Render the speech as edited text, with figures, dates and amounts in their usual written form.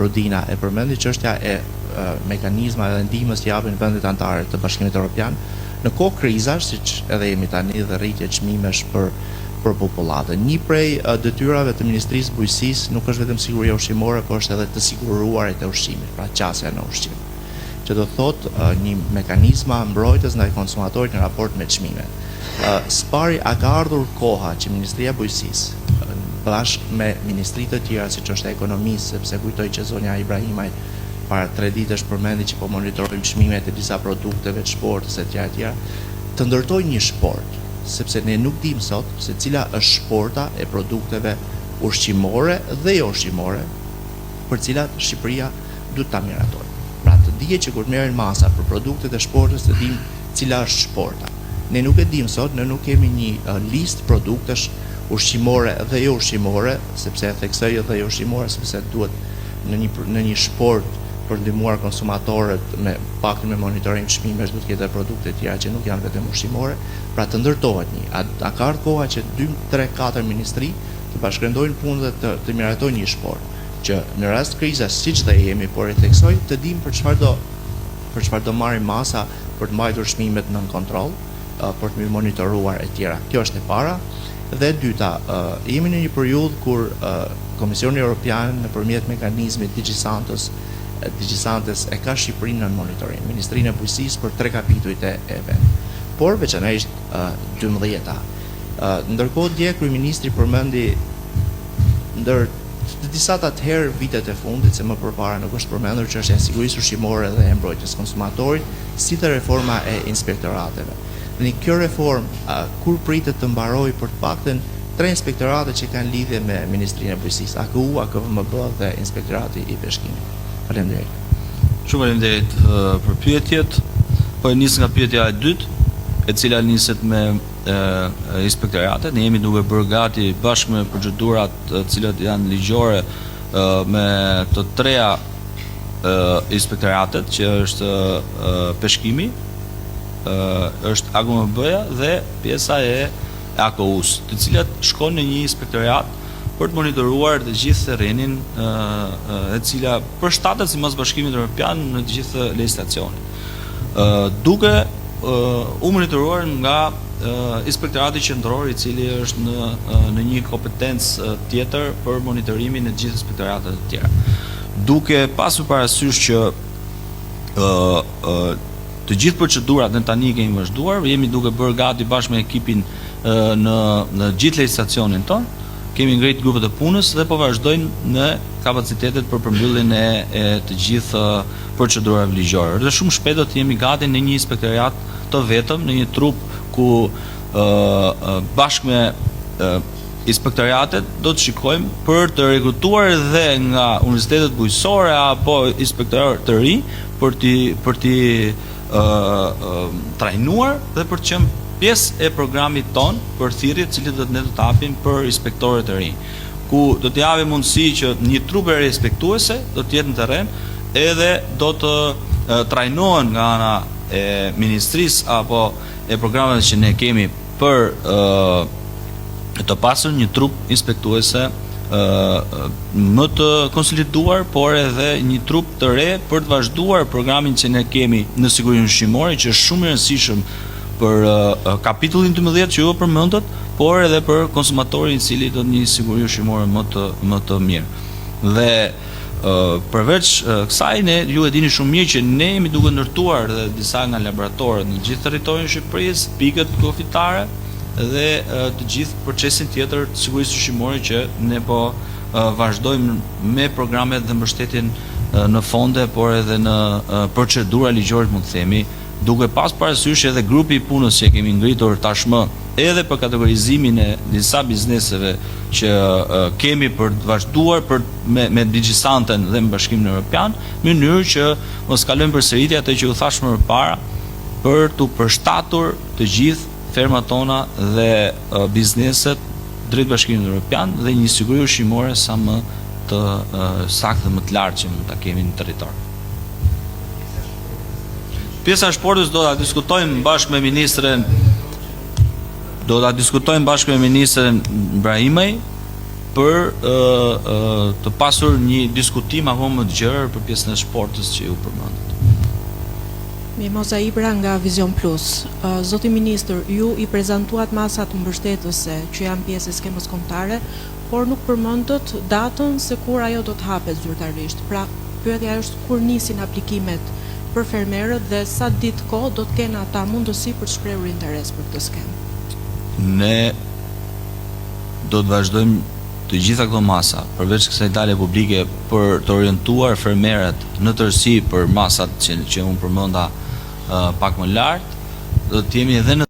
Rudina e përmendi çështja e mekanizmave dhe ndihmës që japin vendet anëtare të Bashkimit Evropian në kohë krizash, siç edhe jemi tani, dhe rritje çmimesh për popullatën. Një prej detyrave të Ministrisë Bujqësisë nuk është vetëm siguria ushqimore, por është edhe të siguruarit e ushqimit, pra qasja në ushqim, që do thotë një mekanizma mbrojtës ndaj konsumatorit në raport me çmimet. Spari a ka ardhur koha që Ministria e Bujqësisë bashkë me ministri të tjera siç është e ekonomisë, sepse kujtoj që zonja Ibrahimaj para 3 ditësh përmendi që po monitorojmë çmimet e disa produkteve të shportës e tjera, të ndërtojë një shport, sepse ne nuk dim sot se cila është shporta e produkteve ushqimore dhe jo ushqimore, për cilat Shqipëria duhet ta miratojë. Pra të dihet që kur merren masa për produktet e shportës të dim cila është shporta. Ne nuk e dim sot, ne nuk kemi një listë produktesh ushqimore dhe jo ushqimore, sepse e theksoj dhe jo ushqimore, sepse duhet në një sport për ndihmuar konsumatorët me paktin me monitorim çmimesh, duhet të ketë produkte të tjera që nuk janë vetëm ushqimore, pra të ndërtohet një. A ka ardhur koha që 2, 3, 4 ministri të bashkëndojnë punën dhe të miratojnë një sport, që në rast kriza siç dhe jemi, por e theksoj, të dim për çfarë do marrim masa për të mbajtur çmimet nën kontroll, për të monitoruar e tjera. Kjo është e para. Dhe e dyta, jemi në një periudhë kur Komisioni Evropian nëpërmjet mekanizmit Digisantes e ka Shqipërinë në monitorim, Ministrinë e Bujqësisë për 3 kapitujt e vet. Por veçanërisht 12-ta. Ndërkohë dje kryeministri përmendi ndër të disa atëherë vitet e fundit, se më përpara nuk është përmendur çështja e sigurisë ushqimore dhe e mbrojtjes konsumatorit, si të reforma e inspektorateve. Dhe kjo reformë kur pritet të mbarojë për të paktën 3 inspektorate që kanë lidhje me Ministrinë e Bujqësisë, AKU, AKVMB dhe Inspektorati i Peshkimit. Faleminderit. Shumë faleminderit për pyetjet. Po e nis nga pyetja e dytë, e cila niset me inspektoratet. Ne jemi duke bërë gati bashkë me procedurat të cilat janë ligjore me të treja inspektoratet, që është Peshkimi, është AKVMB-ja dhe pjesa e AKU-s, të cilat shkojnë në një inspektorat për të monitoruar të gjithë terrenin e cila përshtatet sipas Bashkimit Evropian në të gjithë legjislacionin. Duke u monitoruar nga inspektorati qendror, i cili është në një kompetencë tjetër për monitorimin e gjithë inspektoratet e tjera. Duke pasur parasysh që të gjithë procedurat në tani kemi vazhduar, jemi duke bërë gati bashkë me ekipin në gjithë legjislacionin tonë, kemi ngritur grupet e punës dhe po vazhdojnë në kapacitetet për përmbylljen e të gjithë procedurave ligjore. Dhe shumë shpejt do të jemi gati në një inspektorat të vetëm, në një trup ku bashkë me inspektoratet do të shikojmë për të rekrutuar dhe nga universitetet bujqësore apo inspektorë të ri për t'i trajnuar dhe për të qenë pjesë e programit ton për thirrje, të cilët ne do të japim për inspektorët e rinj, ku do të japim mundësi që një trup e respektuese do të jetë në terren, edhe do të trajnohen nga ana e ministrisë apo e programeve që ne kemi për të pasur një trup inspektuese më të konsoliduar, por edhe një trup të re për të vazhduar programin që ne kemi në sigurinë ushqimore, që është shumë i rëndësishëm për kapitullin 12 që ju përmendët, por edhe për konsumatorin i cili do të një siguri ushqimore më të mirë. Dhe përveç kësaj, ju e dini shumë mirë që ne jemi duke ndërtuar dhe disa nga laboratorët në gjithë territorin e Shqipërisë, pikët kufitare dhe të gjithë procesin tjetër të sigurisë ushqimore që ne po vazhdojmë me programet dhe mbështetjen në fonde, por edhe në procedura ligjore, mund të themi, duke pas parasysh edhe grupi i punës që kemi ngritur tashmë edhe për kategorizimin e disa bizneseve që kemi për të vazhduar me Digisanten dhe me Bashkimin Evropian, në mënyrë që mos kalojmë përsëritje atë që u thash më parë, për të përshtatur të gjithë fermat tona dhe bizneset drejt Bashkimit Evropian dhe një siguri ushqimore sa më të saktë dhe më të lartë që mund ta kemi në territor. Pjesa e shportës do ta diskutojmë bashkë me ministrin Ibrahimaj për të pasur një diskutim apo më të gjerë për pjesën e sportës që ju përmendët. Mimoza Ibra nga Vision Plus. Zoti Ministër, ju i prezantuat masat mbështetëse që janë pjesë e skemës kombëtare, por nuk përmendët datën se kur ajo do të hapet zyrtarisht. Pra, pyetja është kur nisin aplikimet për fermerët dhe sa ditë kohë do të kenë ata mundësi për të shprehur interes për këtë skemë. Ne do të vazhdojmë të gjitha këto masa, përveç kësaj dalje publike, për të orientuar fermerët në tërësi për masat që unë përmenda pak më lart, do të jemi edhe në